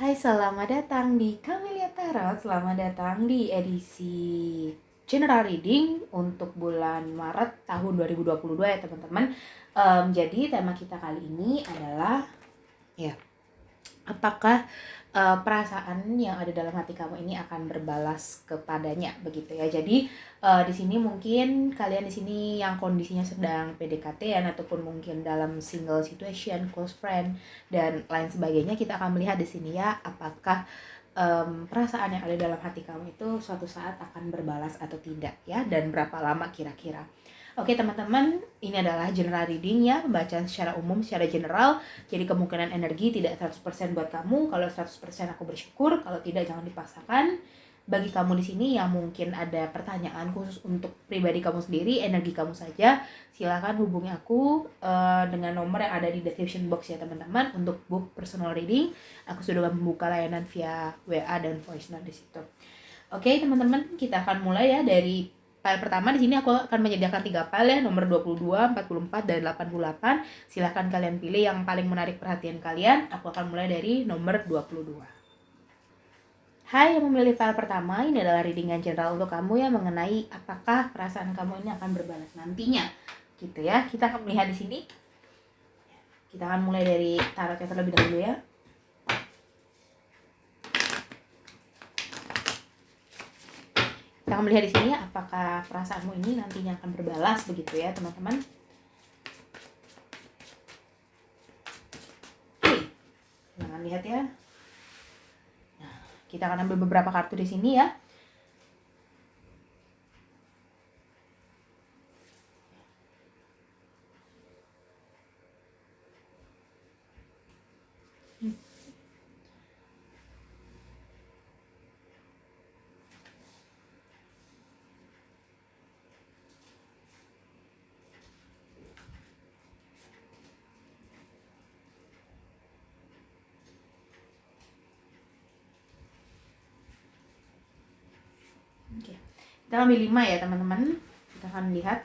Hai, selamat datang di Camelia Tarot. Selamat datang di edisi General Reading untuk bulan Maret tahun 2022 ya teman-teman. Jadi tema kita kali ini adalah ya, apakah perasaan yang ada dalam hati kamu ini akan berbalas kepadanya, begitu ya. Jadi di sini mungkin kalian di sini yang kondisinya sedang PDKT-an ataupun mungkin dalam single situation, close friend dan lain sebagainya, kita akan melihat di sini ya apakah perasaan yang ada dalam hati kamu itu suatu saat akan berbalas atau tidak ya, dan berapa lama kira-kira. Oke teman-teman, ini adalah general reading ya, pembacaan secara umum, secara general. Jadi kemungkinan energi tidak 100% buat kamu. Kalau 100% aku bersyukur, kalau tidak jangan dipaksakan. Bagi kamu di sini yang mungkin ada pertanyaan khusus untuk pribadi kamu sendiri, energi kamu saja, silakan hubungi aku dengan nomor yang ada di description box ya teman-teman untuk book personal reading. Aku sudah membuka layanan via WA dan voice note di situ. Oke teman-teman, kita akan mulai ya dari file pertama. Di sini aku akan menyediakan 3 file ya, nomor 22, 44, dan 88. Silahkan kalian pilih yang paling menarik perhatian kalian. Aku akan mulai dari nomor 22. Hai yang memilih file pertama, ini adalah readingan general untuk kamu ya, mengenai apakah perasaan kamu ini akan berbalas nantinya. Gitu ya, kita akan melihat di sini. Kita akan mulai dari tarotnya terlebih dahulu ya. Kita akan melihat di sini ya, apakah perasaanmu ini nantinya akan berbalas, begitu ya teman-teman. Oke, jangan lihat ya. Nah, kita akan ambil beberapa kartu di sini ya. Oke. Kita ambil 5 ya teman-teman. Kita akan lihat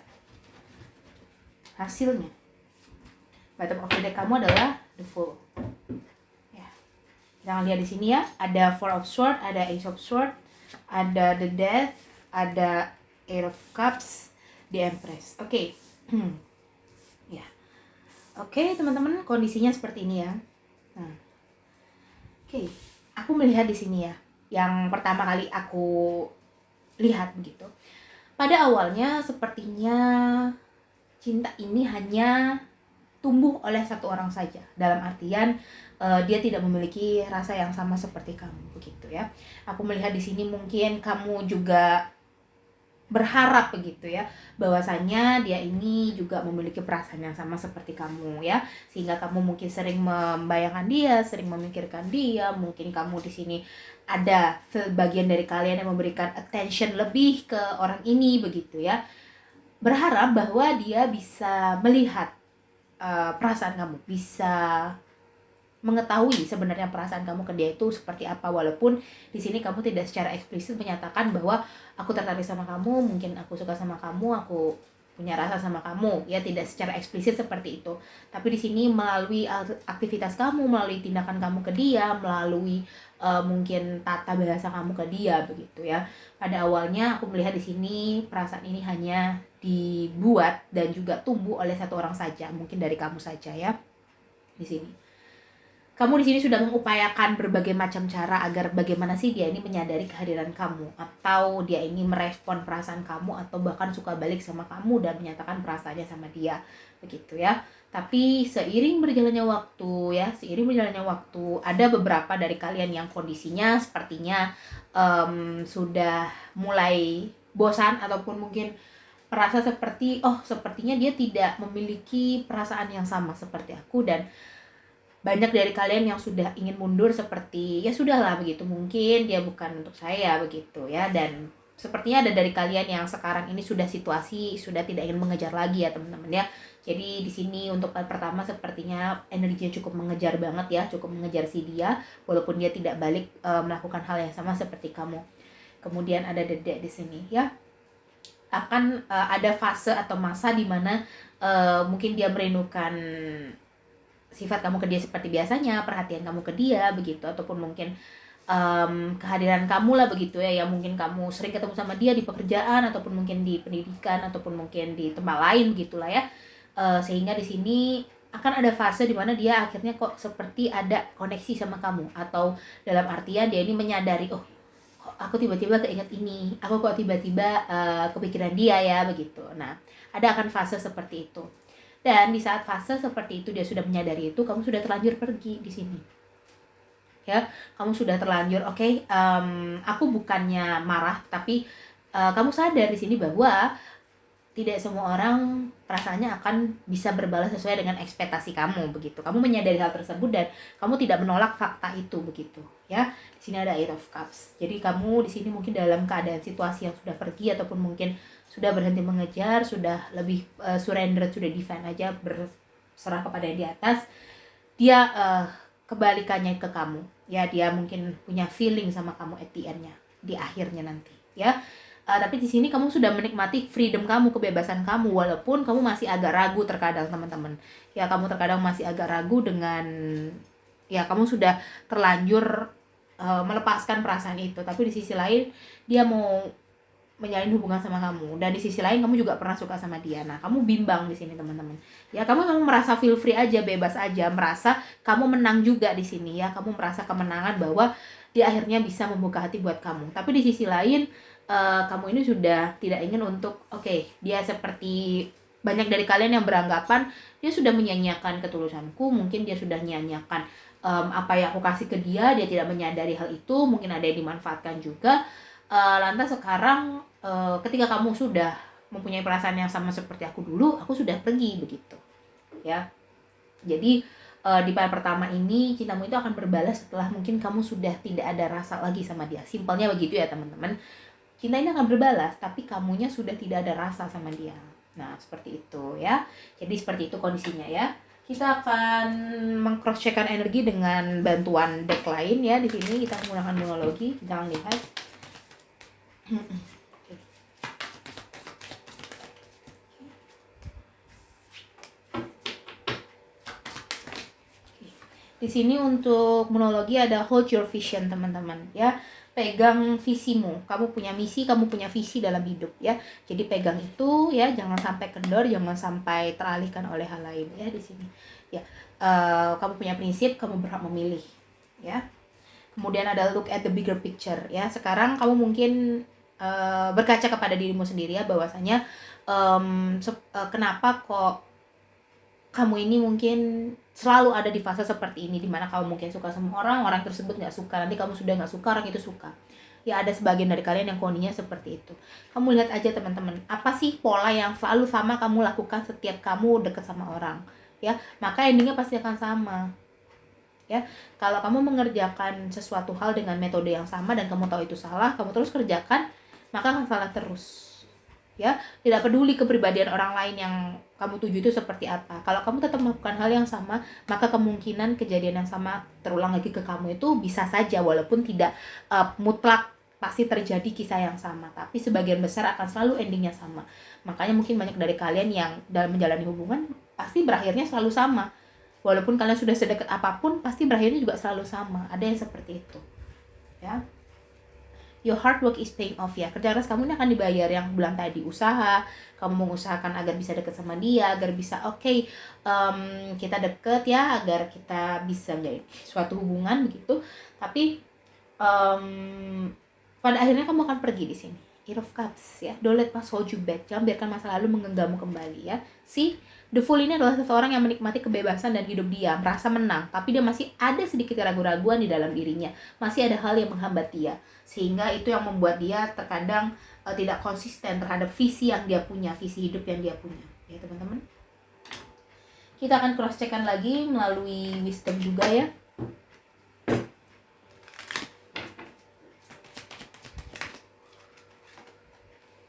hasilnya. Bottom of the deck kamu adalah the Fool. Ya. Kita akan lihat di sini ya, ada Four of Swords, ada Ace of Swords, ada the Death, ada Eight of Cups, the Empress. Oke. Ya. Oke, teman-teman, kondisinya seperti ini ya. Nah. Oke, aku melihat di sini ya. Yang pertama kali aku lihat begitu. Pada awalnya sepertinya cinta ini hanya tumbuh oleh satu orang saja. Dalam artian dia tidak memiliki rasa yang sama seperti kamu begitu ya. Aku melihat di sini mungkin kamu juga berharap begitu ya, bahwasanya dia ini juga memiliki perasaan yang sama seperti kamu ya, sehingga kamu mungkin sering membayangkan dia, sering memikirkan dia. Mungkin kamu di sini ada sebagian dari kalian yang memberikan attention lebih ke orang ini begitu ya, berharap bahwa dia bisa melihat perasaan kamu, bisa mengetahui sebenarnya perasaan kamu ke dia itu seperti apa, walaupun di sini kamu tidak secara eksplisit menyatakan bahwa aku tertarik sama kamu, mungkin aku suka sama kamu, aku punya rasa sama kamu ya, tidak secara eksplisit seperti itu. Tapi di sini melalui aktivitas kamu, melalui tindakan kamu ke dia, melalui mungkin tata bahasa kamu ke dia begitu ya. Pada awalnya aku melihat di sini perasaan ini hanya dibuat dan juga tumbuh oleh satu orang saja, mungkin dari kamu saja ya. Di sini kamu di sini sudah mengupayakan berbagai macam cara agar bagaimana sih dia ini menyadari kehadiran kamu, atau dia ini merespon perasaan kamu, atau bahkan suka balik sama kamu dan menyatakan perasaannya sama dia begitu ya. Tapi seiring berjalannya waktu ya, seiring berjalannya waktu, ada beberapa dari kalian yang kondisinya sepertinya sudah mulai bosan, ataupun mungkin merasa seperti sepertinya dia tidak memiliki perasaan yang sama seperti aku, dan banyak dari kalian yang sudah ingin mundur, seperti ya sudahlah begitu, mungkin dia bukan untuk saya begitu ya. Dan sepertinya ada dari kalian yang sekarang ini sudah situasi sudah tidak ingin mengejar lagi ya teman-teman ya. Jadi di sini untuk kali pertama sepertinya energinya cukup mengejar banget ya, cukup mengejar si dia walaupun dia tidak balik melakukan hal yang sama seperti kamu. Kemudian ada dedek di sini ya, akan ada fase atau masa di mana mungkin dia merindukan sifat kamu ke dia seperti biasanya, perhatian kamu ke dia begitu, ataupun mungkin kehadiran kamu lah begitu ya, yang mungkin kamu sering ketemu sama dia di pekerjaan ataupun mungkin di pendidikan ataupun mungkin di tempat lain begitulah ya. Sehingga di sini akan ada fase di mana dia akhirnya kok seperti ada koneksi sama kamu, atau dalam artian dia ini menyadari, oh kok aku tiba-tiba keinget ini, aku kok tiba-tiba kepikiran dia ya begitu. Nah, ada akan fase seperti itu. Dan di saat fase seperti itu dia sudah menyadari itu, kamu sudah terlanjur pergi di sini. Ya, kamu sudah terlanjur, oke, aku bukannya marah, tapi kamu sadar di sini bahwa tidak semua orang perasaannya akan bisa berbalas sesuai dengan ekspektasi kamu begitu. Kamu menyadari hal tersebut dan kamu tidak menolak fakta itu begitu ya. Di sini ada Eight of Cups. Jadi kamu di sini mungkin dalam keadaan situasi yang sudah pergi ataupun mungkin sudah berhenti mengejar, sudah lebih surrender, sudah defend aja, berserah kepada yang di atas. Dia kebalikannya ke kamu ya, dia mungkin punya feeling sama kamu at the end-nya, di akhirnya nanti ya. Tapi di sini kamu sudah menikmati freedom kamu, kebebasan kamu, walaupun kamu masih agak ragu terkadang teman-teman ya. Kamu terkadang masih agak ragu dengan ya, kamu sudah terlanjur melepaskan perasaan itu, tapi di sisi lain dia mau menjalin hubungan sama kamu, dan di sisi lain kamu juga pernah suka sama dia. Nah, kamu bimbang di sini teman-teman ya. Kamu merasa feel free aja, bebas aja, merasa kamu menang juga di sini ya. Kamu merasa kemenangan bahwa dia akhirnya bisa membuka hati buat kamu. Tapi di sisi lain kamu ini sudah tidak ingin untuk dia seperti banyak dari kalian yang beranggapan dia sudah menyanyiakan ketulusanku, mungkin dia sudah menyanyiakan apa yang aku kasih ke dia, dia tidak menyadari hal itu, mungkin ada yang dimanfaatkan juga. Lantas sekarang ketika kamu sudah mempunyai perasaan yang sama seperti aku dulu, aku sudah pergi begitu ya. Jadi di part pertama ini cintamu itu akan berbalas setelah mungkin kamu sudah tidak ada rasa lagi sama dia. Simpelnya begitu ya teman-teman. Cinta ini akan berbalas tapi kamunya sudah tidak ada rasa sama dia. Nah, seperti itu ya. Jadi seperti itu kondisinya ya. Kita akan meng-cross-check-kan energi dengan bantuan deck lain ya. Di sini kita menggunakan numerologi, jangan lihat. Di sini untuk monologi ada hold your vision teman-teman ya. Pegang visimu, kamu punya misi, kamu punya visi dalam hidup ya. Jadi pegang itu ya, jangan sampai kendor, jangan sampai teralihkan oleh hal lain ya di sini. Ya, kamu punya prinsip, kamu berhak memilih ya. Kemudian ada look at the bigger picture ya. Sekarang kamu mungkin berkaca kepada dirimu sendiri ya, bahwasanya kenapa kok kamu ini mungkin selalu ada di fase seperti ini, dimana kamu mungkin suka sama orang tersebut nggak suka, nanti kamu sudah nggak suka, orang itu suka ya. Ada sebagian dari kalian yang kondisinya seperti itu. Kamu lihat aja teman-teman, apa sih pola yang selalu sama kamu lakukan setiap kamu deket sama orang ya, maka endingnya pasti akan sama ya. Kalau kamu mengerjakan sesuatu hal dengan metode yang sama dan kamu tahu itu salah, kamu terus kerjakan, maka akan salah terus ya. Tidak peduli kepribadian orang lain yang kamu tuju itu seperti apa, kalau kamu tetap melakukan hal yang sama, maka kemungkinan kejadian yang sama terulang lagi ke kamu itu bisa saja, walaupun tidak mutlak pasti terjadi kisah yang sama, tapi sebagian besar akan selalu endingnya sama. Makanya mungkin banyak dari kalian yang dalam menjalani hubungan pasti berakhirnya selalu sama, walaupun kalian sudah sedekat apapun pasti berakhirnya juga selalu sama. Ada yang seperti itu ya. Your hard work is paying off ya. Kerja keras kamu ini akan dibayar. Yang bilang tadi, usaha, kamu mengusahakan agar bisa deket sama dia, agar bisa kita deket ya, agar kita bisa menjadi suatu hubungan begitu. Tapi pada akhirnya kamu akan pergi di sini. Eight of Cups ya. Don't let past hold you back. Jangan biarkan masa lalu menggenggammu kembali ya. See, the Fool ini adalah seseorang yang menikmati kebebasan dan hidup dia, merasa menang, tapi dia masih ada sedikit keraguan-raguan di dalam dirinya. Masih ada hal yang menghambat dia. Sehingga itu yang membuat dia terkadang tidak konsisten terhadap visi yang dia punya, visi hidup yang dia punya. Ya teman-teman. Kita akan cross-check-kan lagi melalui wisdom juga ya.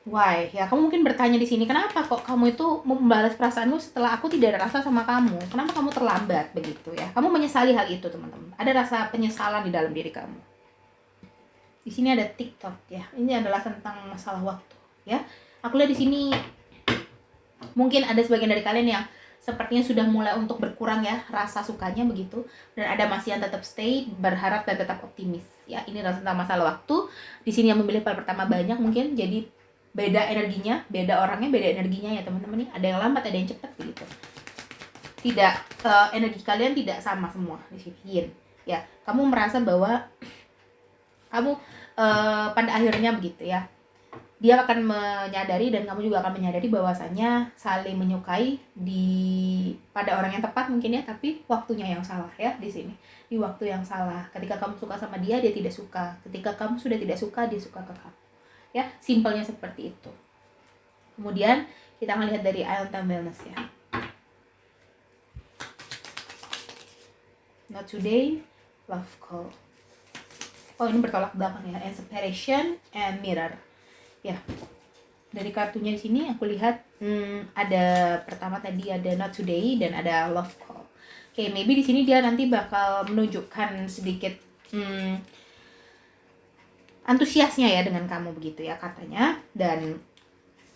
Why? Ya, kamu mungkin bertanya di sini, kenapa kok kamu itu membalas perasaanmu setelah aku tidak ada rasa sama kamu? Kenapa kamu terlambat begitu ya? Kamu menyesali hal itu, teman-teman. Ada rasa penyesalan di dalam diri kamu. Di sini ada TikTok ya. Ini adalah tentang masalah waktu ya. Aku lihat di sini mungkin ada sebagian dari kalian yang sepertinya sudah mulai untuk berkurang ya rasa sukanya begitu, dan ada masih yang tetap stay, berharap dan tetap optimis ya. Ini adalah tentang masalah waktu. Di sini yang memilih pile pertama banyak mungkin, jadi beda energinya, beda orangnya, beda energinya ya teman-teman nih. Ada yang lambat, ada yang cepat begitu. Tidak energi kalian tidak sama semua di sini. Yin ya, kamu merasa bahwa kamu pada akhirnya begitu ya, dia akan menyadari dan kamu juga akan menyadari bahwasanya saling menyukai pada orang yang tepat mungkin ya, tapi waktunya yang salah ya di sini. Di waktu yang salah. Ketika kamu suka sama dia, dia tidak suka. Ketika kamu sudah tidak suka, dia suka ke kamu. Ya, simpelnya seperti itu. Kemudian kita melihat dari Ion Time Wellness ya. Not today, love call. Oh, ini bertolak belakang ya. And separation and mirror. Ya, dari kartunya di sini aku lihat ada pertama tadi ada not today dan ada love call. Oke, maybe di sini dia nanti bakal menunjukkan sedikit antusiasnya ya dengan kamu begitu ya katanya. Dan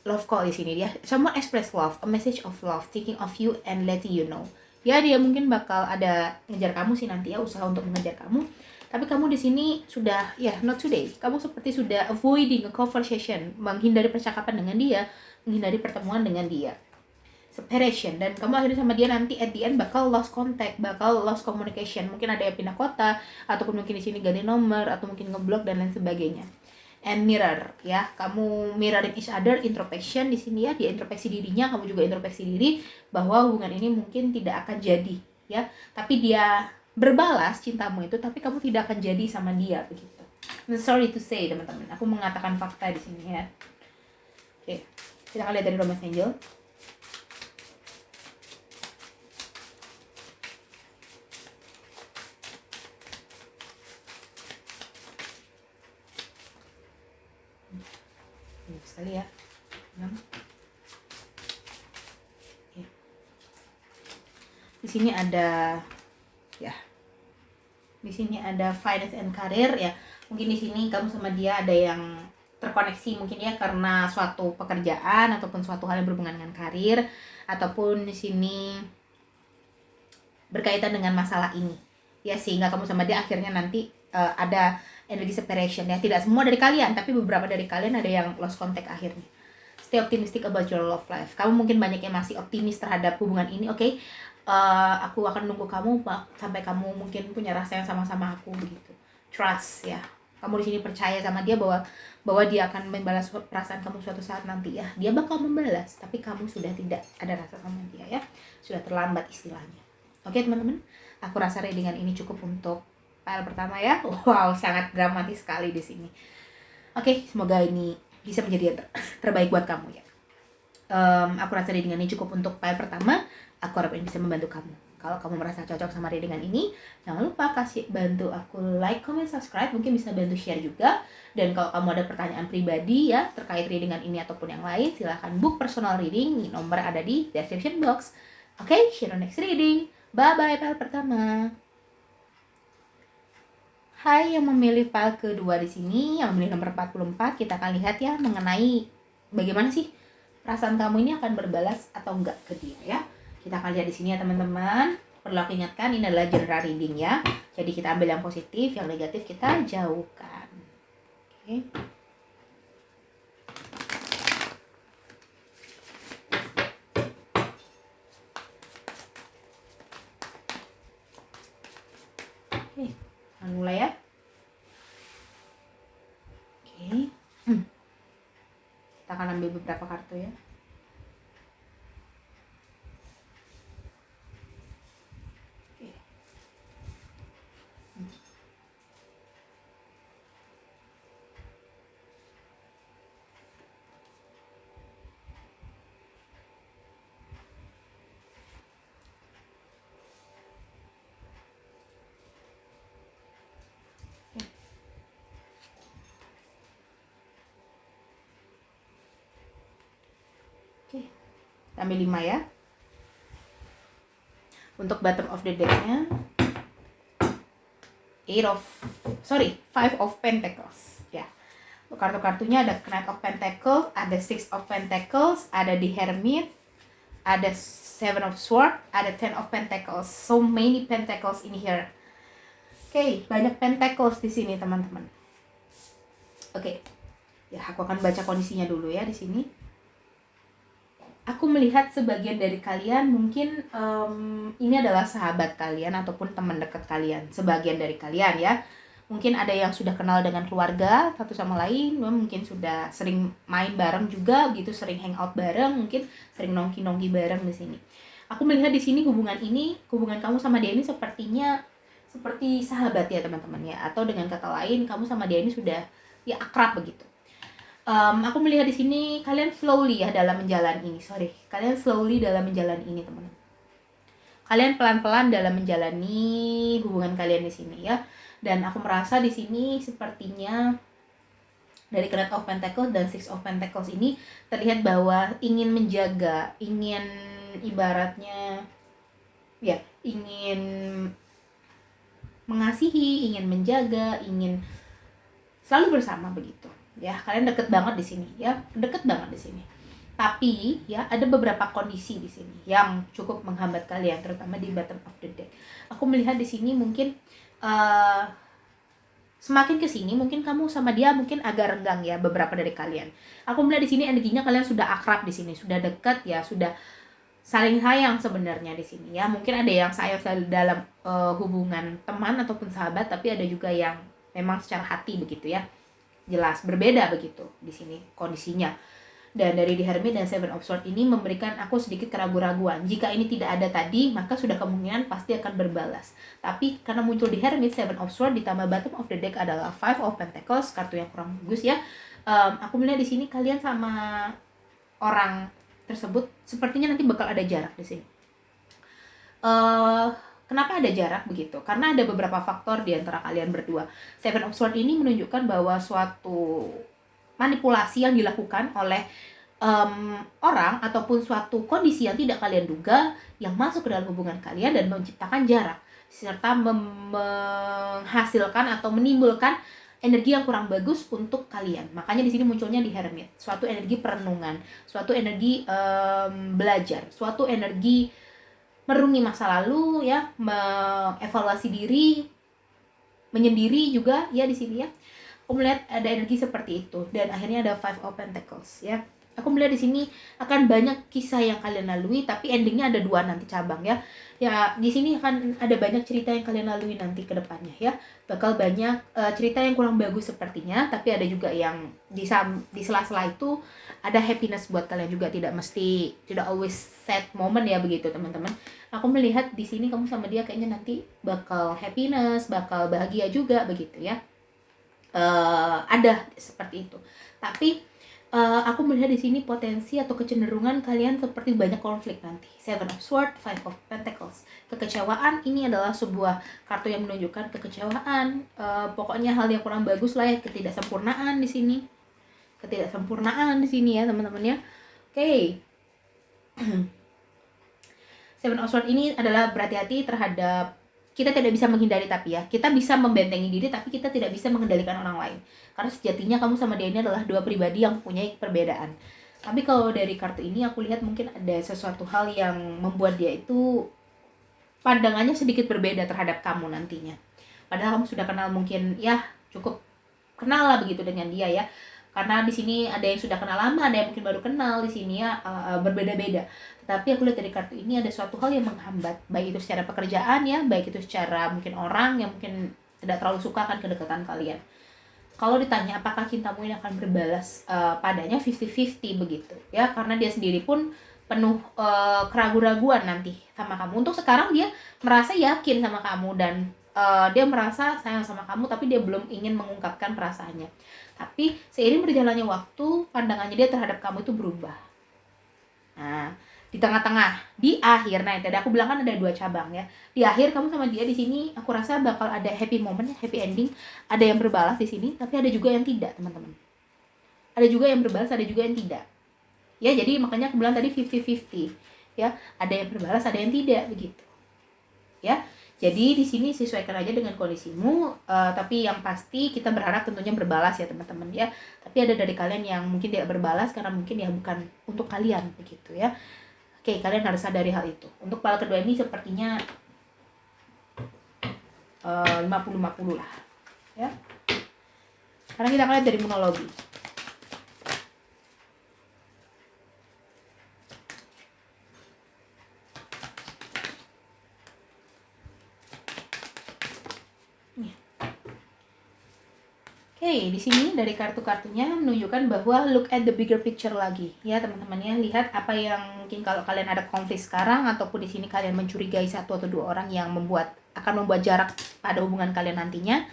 love call di sini dia someone express love, a message of love, thinking of you and letting you know. Ya, dia mungkin bakal ada ngejar kamu sih nanti ya, usaha untuk mengejar kamu. Tapi kamu di sini sudah ya not today. Kamu seperti sudah avoiding a conversation, menghindari percakapan dengan dia, menghindari pertemuan dengan dia. Separation, dan kamu akhirnya sama dia nanti at the end bakal lost contact, bakal lost communication. Mungkin ada yang pindah kota, ataupun mungkin di sini ganti nomor, atau mungkin ngeblok dan lain sebagainya. And mirror ya, kamu mirroring each other, introspection di sini ya, dia introspeksi dirinya, kamu juga introspeksi diri bahwa hubungan ini mungkin tidak akan jadi ya, tapi dia berbalas cintamu itu, tapi kamu tidak akan jadi sama dia begitu. I'm sorry to say teman-teman, aku mengatakan fakta di sini ya. Oke, kita akan lihat dari Romance Angel. Banyak sekali ya. Di sini ada ya. Di sini ada finance and career ya. Mungkin di sini kamu sama dia ada yang terkoneksi mungkin ya karena suatu pekerjaan ataupun suatu hal yang berhubungan dengan karir, ataupun di sini berkaitan dengan masalah ini. Ya, sehingga kamu sama dia akhirnya nanti ada energi separation ya. Tidak semua dari kalian, tapi beberapa dari kalian ada yang lost contact akhirnya. Stay optimistic about your love life. Kamu mungkin banyak yang masih optimis terhadap hubungan ini. Oke. Aku akan nunggu kamu sampai kamu mungkin punya rasa yang sama-sama aku begitu. Trust ya. Kamu di sini percaya sama dia bahwa dia akan membalas perasaan kamu suatu saat nanti ya. Dia bakal membalas, tapi kamu sudah tidak ada rasa sama dia ya. Sudah terlambat istilahnya. Oke teman-teman, aku rasa readingan ini cukup untuk pile pertama ya. Wow, sangat dramatis sekali di sini. Oke, semoga ini bisa menjadi yang terbaik buat kamu ya. Aku rasa readingan ini cukup untuk pile pertama. Aku harap ini bisa membantu kamu. Kalau kamu merasa cocok sama readingan ini, jangan lupa bantu aku like, comment, subscribe. Mungkin bisa bantu share juga. Dan kalau kamu ada pertanyaan pribadi ya terkait readingan ini ataupun yang lain, silahkan book personal reading. Nomor ada di description box. Oke, see you next reading. Bye-bye pile pertama. Hai yang memilih pile kedua di sini, yang memilih nomor 44, kita akan lihat ya mengenai bagaimana sih perasaan kamu ini akan berbalas atau enggak ke dia ya. Kita akan lihat di sini ya teman-teman. Perlu aku ingatkan, ini adalah general reading ya. Jadi kita ambil yang positif, yang negatif kita jauhkan. Oke. Oke, kita mulai ya. Oke. Kita akan ambil beberapa kartu ya. Oke, ambil 5 ya. Untuk bottom of the deck-nya 5 of Pentacles ya. Kartu-kartunya ada Knight of Pentacles, ada 6 of Pentacles, ada The Hermit, ada Seven of Swords, ada Ten of Pentacles. So many pentacles in here. Oke, banyak pentacles di sini teman-teman. Oke, ya aku akan baca kondisinya dulu ya di sini. Aku melihat sebagian dari kalian mungkin ini adalah sahabat kalian ataupun teman dekat kalian. Sebagian dari kalian ya. Mungkin ada yang sudah kenal dengan keluarga satu sama lain, mungkin sudah sering main bareng juga gitu, sering hangout bareng, mungkin sering nongki-nongki bareng di sini. Aku melihat di sini hubungan kamu sama dia ini sepertinya seperti sahabat ya teman-teman ya, atau dengan kata lain kamu sama dia ini sudah ya akrab begitu. Aku melihat di sini kalian slowly ya dalam menjalani ini. Kalian slowly dalam menjalani ini teman-teman. Kalian pelan-pelan dalam menjalani hubungan kalian di sini ya. Dan aku merasa di sini sepertinya dari Knight of Pentacles dan Six of Pentacles ini terlihat bahwa ingin menjaga, ingin ibaratnya ya, ingin mengasihi, ingin menjaga, ingin selalu bersama begitu. Ya, kalian deket banget di sini ya, deket banget di sini. Tapi ya ada beberapa kondisi di sini yang cukup menghambat kalian, terutama di bottom of the deck. Aku melihat di sini mungkin semakin kesini mungkin kamu sama dia mungkin agak renggang ya, beberapa dari kalian. Aku melihat di sini energinya kalian sudah akrab di sini, sudah dekat ya, sudah saling sayang sebenarnya di sini ya. Mungkin ada yang sayang dalam hubungan teman ataupun sahabat, tapi ada juga yang memang secara hati begitu ya. Jelas berbeda begitu di sini kondisinya. Dan dari The Hermit dan Seven of Swords ini memberikan aku sedikit keraguan-raguan. Jika ini tidak ada tadi, maka sudah kemungkinan pasti akan berbalas. Tapi karena muncul The Hermit, Seven of Swords ditambah bottom of the deck adalah Five of Pentacles, kartu yang kurang bagus ya. Aku melihat di sini kalian sama orang tersebut sepertinya nanti bakal ada jarak di sini. Kenapa ada jarak begitu? Karena ada beberapa faktor di antara kalian berdua. Seven of Swords ini menunjukkan bahwa suatu manipulasi yang dilakukan oleh orang ataupun suatu kondisi yang tidak kalian duga yang masuk ke dalam hubungan kalian dan menciptakan jarak serta menghasilkan atau menimbulkan energi yang kurang bagus untuk kalian. Makanya di sini munculnya di Hermit, suatu energi perenungan, suatu energi belajar, suatu energi merungi masa lalu ya, mengevaluasi diri, menyendiri juga ya di sini ya. Aku melihat ada energi seperti itu dan akhirnya ada Five of Pentacles ya. Aku melihat di sini akan banyak kisah yang kalian lalui, tapi endingnya ada 2 nanti cabang ya. Ya di sini akan ada banyak cerita yang kalian lalui nanti ke depannya ya. Bakal banyak cerita yang kurang bagus sepertinya, tapi ada juga yang di sela-sela itu ada happiness buat kalian juga, tidak always sad moment ya begitu teman-teman. Aku melihat di sini kamu sama dia kayaknya nanti bakal happiness, bakal bahagia juga begitu ya. Ada seperti itu. Tapi aku melihat di sini potensi atau kecenderungan kalian seperti banyak konflik nanti. Seven of Swords, Five of Pentacles. Kekecewaan ini adalah sebuah kartu yang menunjukkan kekecewaan. Pokoknya hal yang kurang bagus lah ya, ketidaksempurnaan di sini. Ketidaksempurnaan di sini ya teman-teman ya. Oke. Seven of Swords ini adalah berhati-hati terhadap, kita tidak bisa menghindari tapi ya, kita bisa membentengi diri tapi kita tidak bisa mengendalikan orang lain. Karena sejatinya kamu sama dia ini adalah 2 pribadi yang punya perbedaan. Tapi kalau dari kartu ini aku lihat mungkin ada sesuatu hal yang membuat dia itu pandangannya sedikit berbeda terhadap kamu nantinya. Padahal kamu sudah kenal mungkin ya cukup kenal lah begitu dengan dia ya. Karena di sini ada yang sudah kenal lama, ada yang mungkin baru kenal di sini ya, berbeda-beda. Tetapi aku lihat dari kartu ini ada suatu hal yang menghambat, baik itu secara pekerjaan ya, baik itu secara mungkin orang yang mungkin tidak terlalu suka akan kedekatan kalian. Kalau ditanya apakah cintamu ini akan berbalas padanya 50-50 begitu ya, karena dia sendiri pun penuh keraguan-raguan nanti sama kamu. Untuk sekarang dia merasa yakin sama kamu dan dia merasa sayang sama kamu, tapi dia belum ingin mengungkapkan perasaannya. Tapi seiring berjalannya waktu, pandangannya dia terhadap kamu itu berubah. Nah, di tengah-tengah, di akhir, nah tadi aku bilang kan ada 2 cabang ya. Di akhir kamu sama dia di sini, aku rasa bakal ada happy moment, happy ending. Ada yang berbalas di sini, tapi ada juga yang tidak, teman-teman. Ada juga yang berbalas, ada juga yang tidak. Ya, jadi makanya aku bilang tadi 50-50. Ya, ada yang berbalas, ada yang tidak begitu. Ya. Jadi di sini sesuaikan aja dengan kondisimu, tapi yang pasti kita berharap tentunya berbalas ya teman-teman ya. Tapi ada dari kalian yang mungkin tidak berbalas karena mungkin ya bukan untuk kalian begitu ya. Oke, kalian harus sadari hal itu. Untuk pile kedua ini sepertinya 50-50 lah ya. Karena kita akan lihat dari monologi. Oke, di sini dari kartu-kartunya menunjukkan bahwa look at the bigger picture lagi ya teman-teman ya. Lihat apa yang mungkin kalau kalian ada konflik sekarang ataupun di sini kalian mencurigai satu atau dua orang yang akan membuat jarak pada hubungan kalian nantinya.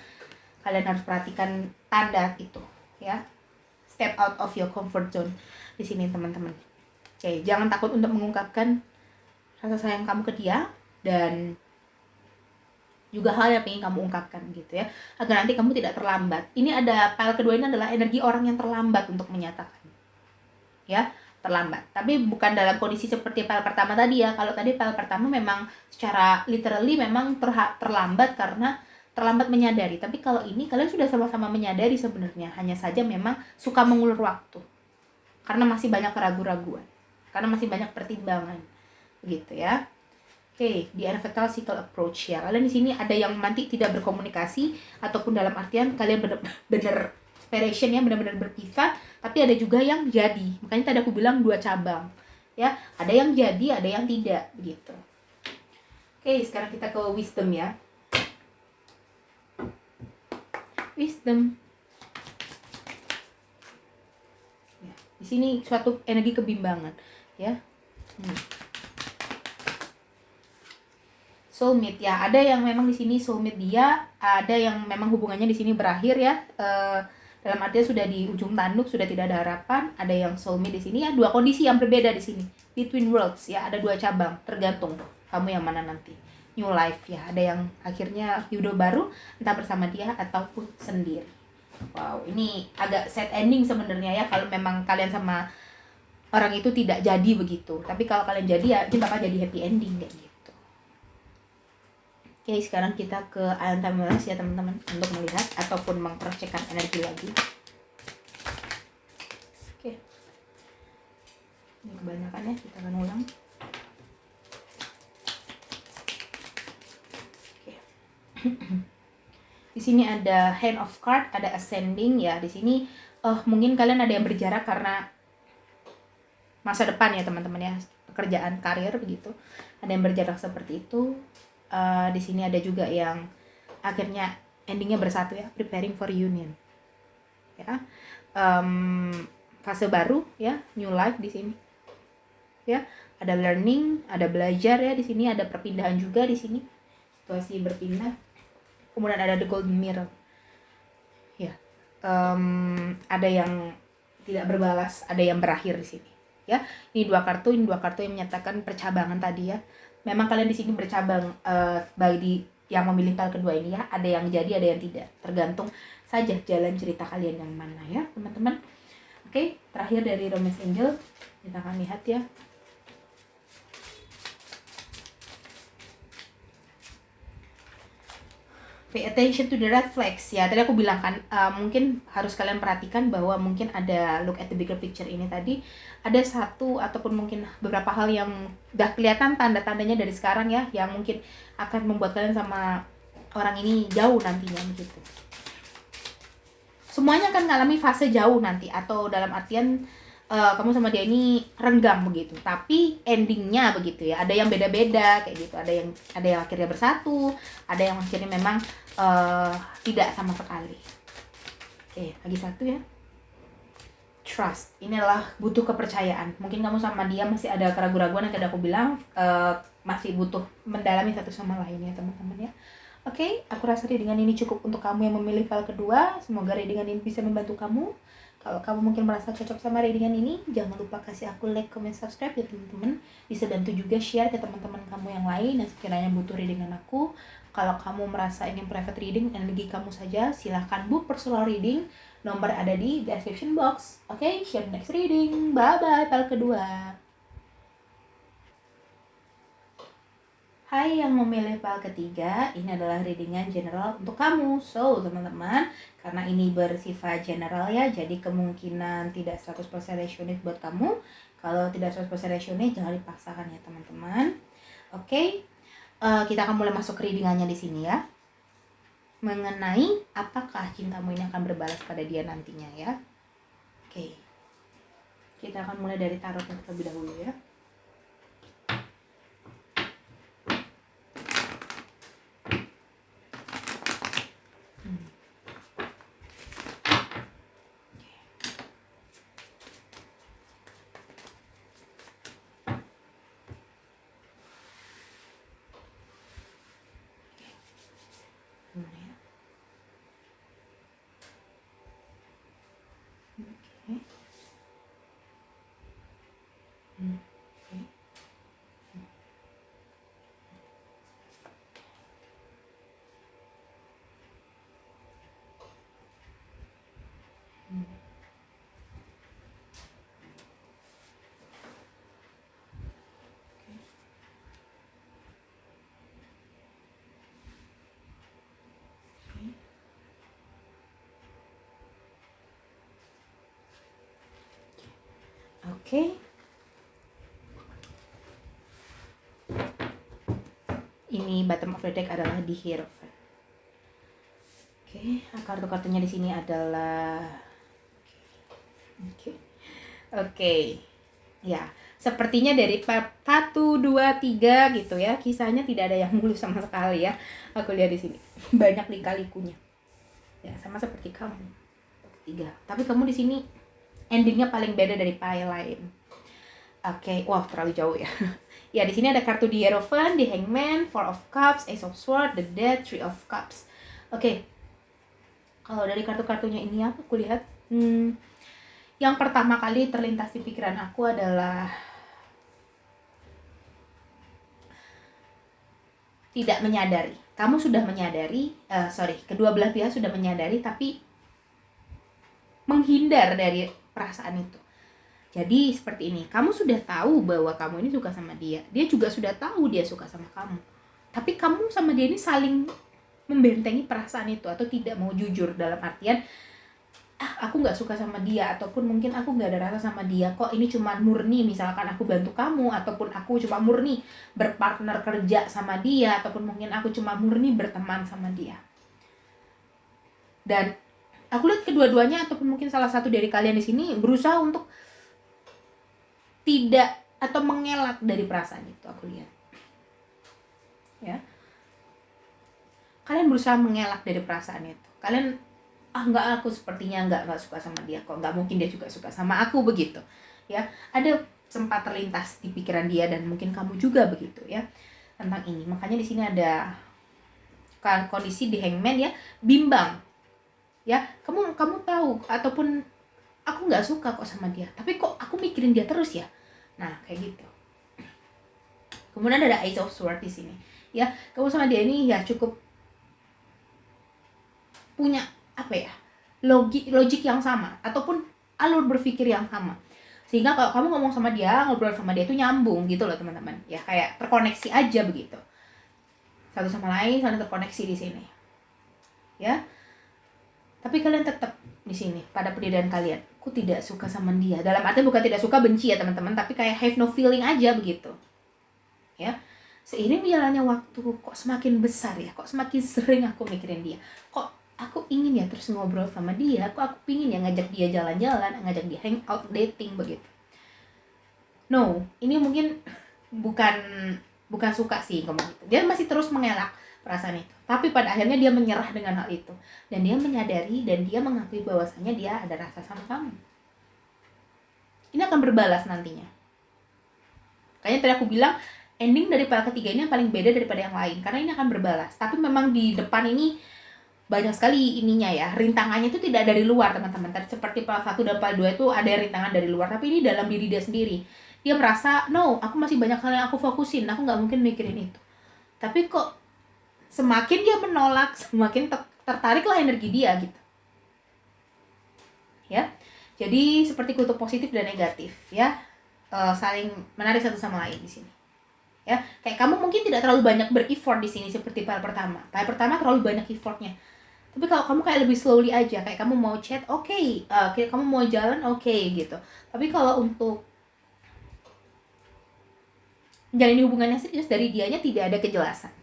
Kalian harus perhatikan tanda itu ya. Step out of your comfort zone di sini teman-teman. Oke, jangan takut untuk mengungkapkan rasa sayang kamu ke dia dan juga hal yang ingin kamu ungkapkan gitu ya, agar nanti kamu tidak terlambat. Ini ada pile kedua, ini adalah energi orang yang terlambat untuk menyatakan ya, terlambat. Tapi bukan dalam kondisi seperti pile pertama tadi ya. Kalau tadi pile pertama memang secara literally memang terlambat karena terlambat menyadari. Tapi kalau ini kalian sudah sama-sama menyadari sebenarnya, hanya saja memang suka mengulur waktu karena masih banyak keraguan-raguan, karena masih banyak pertimbangan gitu ya. Oke, di analytical approach ya. Kalian di sini ada yang nanti tidak berkomunikasi ataupun dalam artian kalian benar-benar separation ya, benar-benar berpisah, tapi ada juga yang jadi. Makanya tadi aku bilang 2 cabang. Ya, ada yang jadi, ada yang tidak begitu. Oke, sekarang kita ke wisdom ya. Wisdom. Ya, di sini suatu energi kebimbangan ya. Soulmate ya, ada yang memang di sini soulmate dia, ada yang memang hubungannya di sini berakhir ya, dalam artian sudah di ujung tanduk, sudah tidak ada harapan. Ada yang soulmate di sini ya, 2 kondisi yang berbeda di sini, between worlds ya, ada 2 cabang, tergantung kamu yang mana nanti. New life ya, ada yang akhirnya hidup baru entah bersama dia ataupun sendiri. Wow, ini agak sad ending sebenarnya ya kalau memang kalian sama orang itu tidak jadi begitu. Tapi kalau kalian jadi ya, ini bakal jadi happy ending kayak gitu. Oke, sekarang kita ke Iron Timeless ya teman-teman, untuk melihat ataupun mengcross-checkkan energi lagi. Oke, ini kebanyakan ya, kita akan ulang. Oke. Di sini ada Hand of Card, ada Ascending ya. Di sini mungkin kalian ada yang berjarak karena masa depan ya teman-teman ya, pekerjaan, karir begitu. Ada yang berjarak seperti itu. Di sini ada juga yang akhirnya endingnya bersatu ya, preparing for union ya, fase baru ya, new life di sini ya, ada learning, ada belajar ya, di sini ada perpindahan juga, di sini situasi berpindah. Kemudian ada the golden mirror ya, ada yang tidak berbalas, ada yang berakhir di sini ya. Ini 2 kartu yang menyatakan percabangan tadi ya. Memang kalian di sini bercabang bagi yang memilih pile kedua ini ya. Ada yang jadi, ada yang tidak. Tergantung saja jalan cerita kalian yang mana ya, teman-teman. Oke, terakhir dari Romance Angel, kita akan lihat ya. Pay attention to the red flags ya. Tadi aku bilang kan, mungkin harus kalian perhatikan bahwa mungkin ada look at the bigger picture ini tadi. Ada satu ataupun mungkin beberapa hal yang udah kelihatan tanda-tandanya dari sekarang ya, yang mungkin akan membuat kalian sama orang ini jauh nantinya begitu. Semuanya akan mengalami fase jauh nanti, atau dalam artian kamu sama dia ini renggang begitu, tapi endingnya begitu ya, ada yang beda-beda kayak gitu, ada yang akhirnya bersatu, ada yang akhirnya memang tidak sama sekali. Oke, lagi satu ya, trust. Ini adalah butuh kepercayaan. Mungkin kamu sama dia masih ada keraguan-raguan yang tadi aku bilang, masih butuh mendalami satu sama lain ya teman-teman ya. Oke, aku rasa readingan ini cukup untuk kamu yang memilih pile kedua. Semoga readingan ini bisa membantu kamu. Kalau kamu mungkin merasa cocok sama readingan ini, jangan lupa kasih aku like, comment, subscribe ya teman-teman. Bisa bantu juga share ke teman-teman kamu yang lain yang sekiranya butuh readingan aku. Kalau kamu merasa ingin private reading energi kamu saja, silahkan book personal reading. Nomor ada di description box. Oke, see you next reading. Bye-bye, pile kedua. Hai yang memilih pile ketiga, ini adalah readingan general untuk kamu. So, teman-teman, karena ini bersifat general ya, jadi kemungkinan tidak 100% resonate buat kamu. Kalau tidak 100% rasional jangan dipaksakan ya teman-teman. Oke. Kita akan mulai masuk ke readingannya di sini ya. Mengenai apakah cintamu ini akan berbalas pada dia nantinya ya. Oke. Kita akan mulai dari tarotnya terlebih dahulu ya. Oke. Ini bottom of the deck adalah the Hierophant. Oke, kartu-kartunya di sini adalah Oke. Ya, sepertinya dari part 1 2 3 gitu ya. Kisahnya tidak ada yang mulus sama sekali ya. Aku lihat di sini. Banyak lika-likunya. Ya, sama seperti kamu. 3. Tapi kamu di sini endingnya paling beda dari pile lain. Oke, wah terlalu jauh ya. Ya, di sini ada kartu The Hierophant, The Hangman, Four of Cups, Ace of Swords, The Death, Three of Cups. Oke. Kalau dari kartu-kartunya ini aku lihat yang pertama kali terlintas di pikiran aku adalah tidak menyadari. Kamu sudah menyadari, kedua belah pihak sudah menyadari tapi menghindar dari perasaan itu. Jadi seperti ini, kamu sudah tahu bahwa kamu ini suka sama dia. Dia juga sudah tahu dia suka sama kamu. Tapi kamu sama dia ini saling membentengi perasaan itu atau tidak mau jujur dalam artian aku nggak suka sama dia, ataupun mungkin aku nggak ada rasa sama dia kok, ini cuma murni misalkan aku bantu kamu, ataupun aku cuma murni berpartner kerja sama dia, ataupun mungkin aku cuma murni berteman sama dia. Dan aku lihat kedua-duanya ataupun mungkin salah satu dari kalian di sini berusaha untuk tidak atau mengelak dari perasaan itu, aku lihat ya. Kalian berusaha mengelak dari perasaan itu. Kalian enggak, aku sepertinya enggak suka sama dia kok, enggak mungkin dia juga suka sama aku, begitu ya. Ada sempat terlintas di pikiran dia dan mungkin kamu juga begitu ya tentang ini. Makanya di sini ada kondisi di Hangman ya, bimbang ya. Kamu tahu ataupun aku nggak suka kok sama dia, tapi kok aku mikirin dia terus ya. Nah kayak gitu. Kemudian ada Ace of Swords di sini ya. Kamu sama dia ini ya cukup punya logik yang sama ataupun alur berpikir yang sama, sehingga kalau kamu ngomong sama dia, ngobrol sama dia itu nyambung gitu loh teman-teman ya, kayak terkoneksi aja begitu, satu sama lain saling terkoneksi di sini ya. Tapi kalian tetap di sini pada pendirian kalian, aku tidak suka sama dia, dalam arti bukan tidak suka benci ya teman-teman, tapi kayak have no feeling aja begitu ya. Seiring berjalannya waktu kok semakin besar ya, kok semakin sering aku mikirin dia, kok aku ingin ya terus ngobrol sama dia, aku pingin ya ngajak dia jalan-jalan, ngajak dia hangout, dating begitu. No, ini mungkin bukan suka sih kamu gitu. Dia masih terus mengelak perasaan itu. Tapi pada akhirnya dia menyerah dengan hal itu dan dia menyadari dan dia mengakui bahwasannya dia ada rasa sama kamu. Ini akan berbalas nantinya. Kayaknya tadi aku bilang ending dari pile ketiga ini yang paling beda daripada yang lain karena ini akan berbalas. Tapi memang di depan ini banyak sekali ininya ya, rintangannya itu tidak dari luar teman-teman. Tadi seperti pile 1 dan pile 2 itu ada rintangan dari luar, tapi ini dalam diri dia sendiri. Dia merasa, no, aku masih banyak hal yang aku fokusin, aku gak mungkin mikirin itu. Tapi kok semakin dia menolak, semakin tertariklah energi dia gitu ya. Jadi seperti kutub positif dan negatif ya, saling menarik satu sama lain di sini ya. Kayak kamu mungkin tidak terlalu banyak ber-effort di sini seperti pile pertama terlalu banyak effortnya. Tapi kalau kamu kayak lebih slowly aja, kayak kamu mau chat, oke, kayak kamu mau jalan, oke, gitu. Tapi kalau untuk menjalani hubungan yang serius, dari dianya tidak ada kejelasan.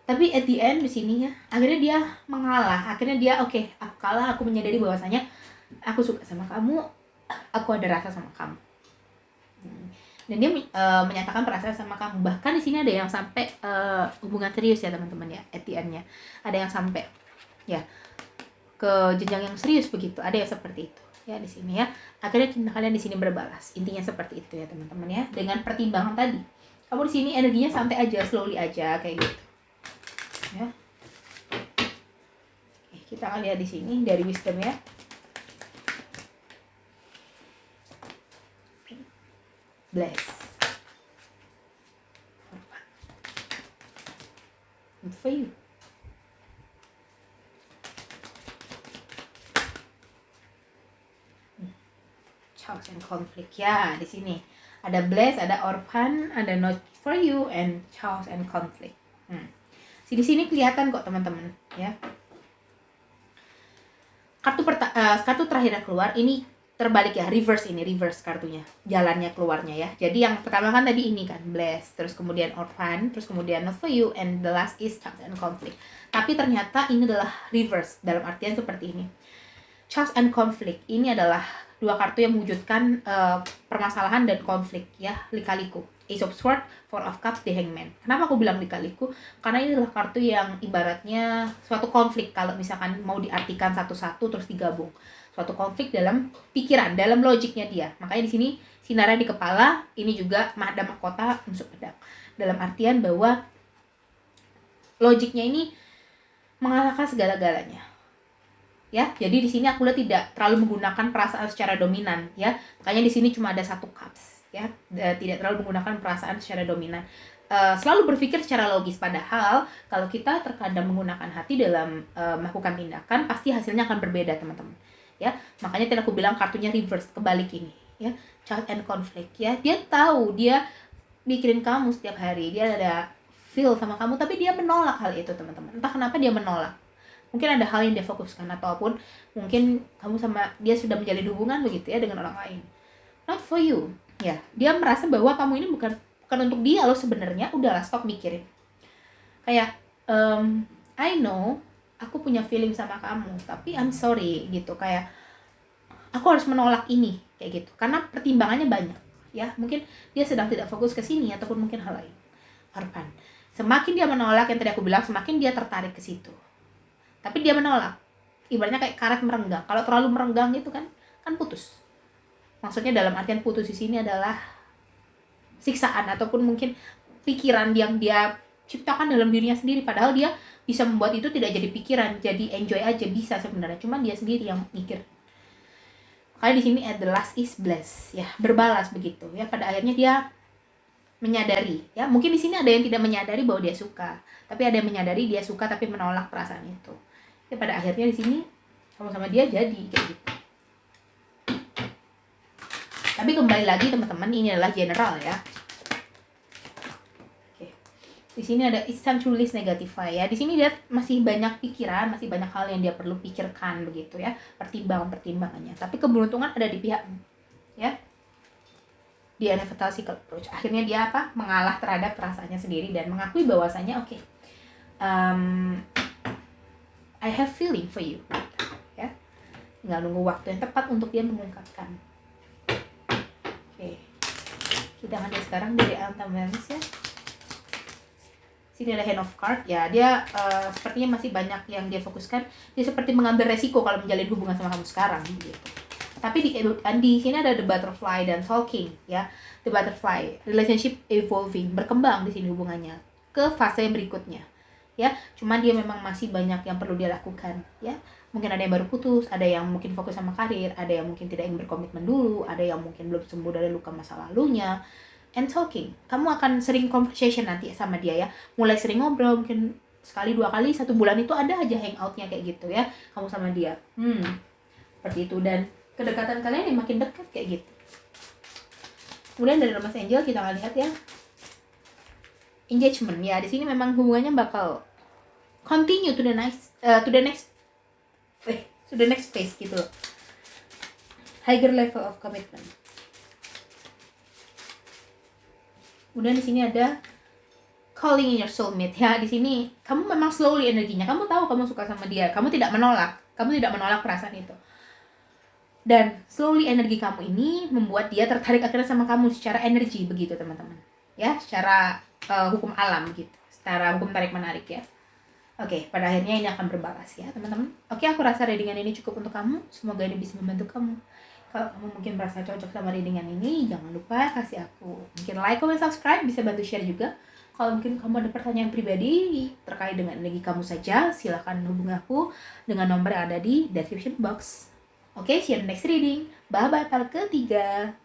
Tapi at the end di sini ya, akhirnya dia mengalah. Akhirnya dia oke, aku kalah, aku menyadari bahwasanya aku suka sama kamu, aku ada rasa sama kamu. Dan dia menyatakan perasaan sama kamu. Bahkan di sini ada yang sampai hubungan serius ya teman-teman ya, at the end-nya. Ada yang sampai ya ke jenjang yang serius begitu. Ada yang seperti itu ya di sini ya. Akhirnya cinta kalian di sini berbalas. Intinya seperti itu ya teman-teman ya. Dengan pertimbangan tadi. Kamu di sini energinya santai aja, slowly aja kayak gitu. Ya. Oke, kita akan lihat di sini dari wisdom ya. Bless. For you. Chaos and conflict ya di sini. Ada bless, ada orphan, ada not for you, and chaos and conflict. Di sini kelihatan kok teman-teman ya. Kartu terakhir yang keluar ini terbalik ya, reverse kartunya, jalannya keluarnya ya. Jadi yang pertama kan tadi ini kan bless, terus kemudian orphan, terus kemudian not for you, and the last is chaos and conflict. Tapi ternyata ini adalah reverse, dalam artian seperti ini. Chaos and conflict ini adalah dua kartu yang mewujudkan permasalahan dan konflik ya, lika-liku. Ace of Swords, Four of Cups, The Hangman. Kenapa aku bilang lika-liku? Karena ini adalah kartu yang ibaratnya suatu konflik kalau misalkan mau diartikan satu-satu terus digabung. Suatu konflik dalam pikiran, dalam logiknya dia. Makanya di sini sinarnya di kepala, ini juga ada mahkota unsur pedang. Dalam artian bahwa logiknya ini mengalahkan segala-galanya. Ya, jadi di sini aku lihat tidak terlalu menggunakan perasaan secara dominan ya. Makanya di sini cuma ada satu cups ya, tidak terlalu menggunakan perasaan secara dominan. Selalu berpikir secara logis, padahal kalau kita terkadang menggunakan hati dalam melakukan tindakan, pasti hasilnya akan berbeda teman-teman ya. Makanya tadi aku bilang kartunya reverse, kebalik ini ya, chaos and conflict ya. Dia tahu, dia mikirin kamu setiap hari, dia ada feel sama kamu, tapi dia menolak hal itu teman-teman. Entah kenapa dia menolak. Mungkin ada hal yang dia fokuskan, ataupun mungkin kamu sama dia sudah menjalin hubungan begitu ya dengan orang lain. Not for you ya, dia merasa bahwa kamu ini bukan untuk dia loh sebenarnya. Udahlah, stop mikirin. Kayak I know aku punya feeling sama kamu, tapi I'm sorry gitu, kayak aku harus menolak ini kayak gitu karena pertimbangannya banyak ya. Mungkin dia sedang tidak fokus ke sini, ataupun mungkin hal lain. Harpan, semakin dia menolak, yang tadi aku bilang, semakin dia tertarik ke situ. Tapi dia menolak. Ibaratnya kayak karet merenggang. Kalau terlalu merenggang itu kan putus. Maksudnya dalam artian putus di sini adalah siksaan, ataupun mungkin pikiran yang dia ciptakan dalam dirinya sendiri, padahal dia bisa membuat itu tidak jadi pikiran, jadi enjoy aja bisa sebenarnya. Cuman dia sendiri yang mikir. Makanya di sini at the last is bless ya, berbalas begitu ya. Pada akhirnya dia menyadari ya. Mungkin di sini ada yang tidak menyadari bahwa dia suka, tapi ada yang menyadari dia suka tapi menolak perasaan itu. Ya pada akhirnya di sini sama-sama dia jadi kayak gitu. Tapi kembali lagi teman-teman, ini adalah general ya. Oke. Di sini ada it's time to release negatify ya. Di sini dia masih banyak pikiran, masih banyak hal yang dia perlu pikirkan begitu ya. Pertimbangannya. Tapi keberuntungan ada di pihakmu ya. Di Elemental Cycle Approach. Akhirnya dia apa? Mengalah terhadap perasaannya sendiri dan mengakui bahwasannya oke. I have feeling for you ya. Tinggal nunggu waktu yang tepat untuk dia mengungkapkan. Oke. Kita akan lihat sekarang dari Altamans ya. Sini ada Hand of Card ya. Dia sepertinya masih banyak yang dia fokuskan. Dia seperti mengambil resiko kalau menjalin hubungan sama kamu sekarang gitu. Tapi di sini ada the butterfly dan talking ya. The butterfly, relationship evolving, berkembang di sini hubungannya ke fase yang berikutnya. Ya, cuman dia memang masih banyak yang perlu dia lakukan ya. Mungkin ada yang baru putus, ada yang mungkin fokus sama karir, ada yang mungkin tidak ingin berkomitmen dulu, ada yang mungkin belum sembuh dari luka masa lalunya. And talking, kamu akan sering conversation nanti sama dia ya. Mulai sering ngobrol, mungkin sekali 2 kali 1 bulan itu ada aja hangoutnya kayak gitu ya, kamu sama dia. Seperti itu, dan kedekatan kalian yang makin dekat kayak gitu. Kemudian dari Romance Angel kita akan lihat ya, engagement ya. Di sini memang hubungannya bakal continue to the next phase gitu loh. Higher level of commitment. Kemudian di sini ada calling in your soulmate ya. Di sini kamu memang slowly energinya. Kamu tahu kamu suka sama dia. Kamu tidak menolak. Kamu tidak menolak perasaan itu. Dan slowly energi kamu ini membuat dia tertarik akhirnya sama kamu secara energi begitu teman-teman. Ya, secara hukum alam gitu. Secara hukum tarik-menarik ya. Oke, pada akhirnya ini akan berbalas ya teman-teman. Oke, aku rasa readingan ini cukup untuk kamu. Semoga ini bisa membantu kamu. Kalau kamu mungkin merasa cocok sama readingan ini, jangan lupa kasih aku mungkin like, comment, subscribe. Bisa bantu share juga. Kalau mungkin kamu ada pertanyaan pribadi terkait dengan energi kamu saja, silakan hubungi aku dengan nomor yang ada di description box. Oke, see you in the next reading. Bye-bye, para ketiga.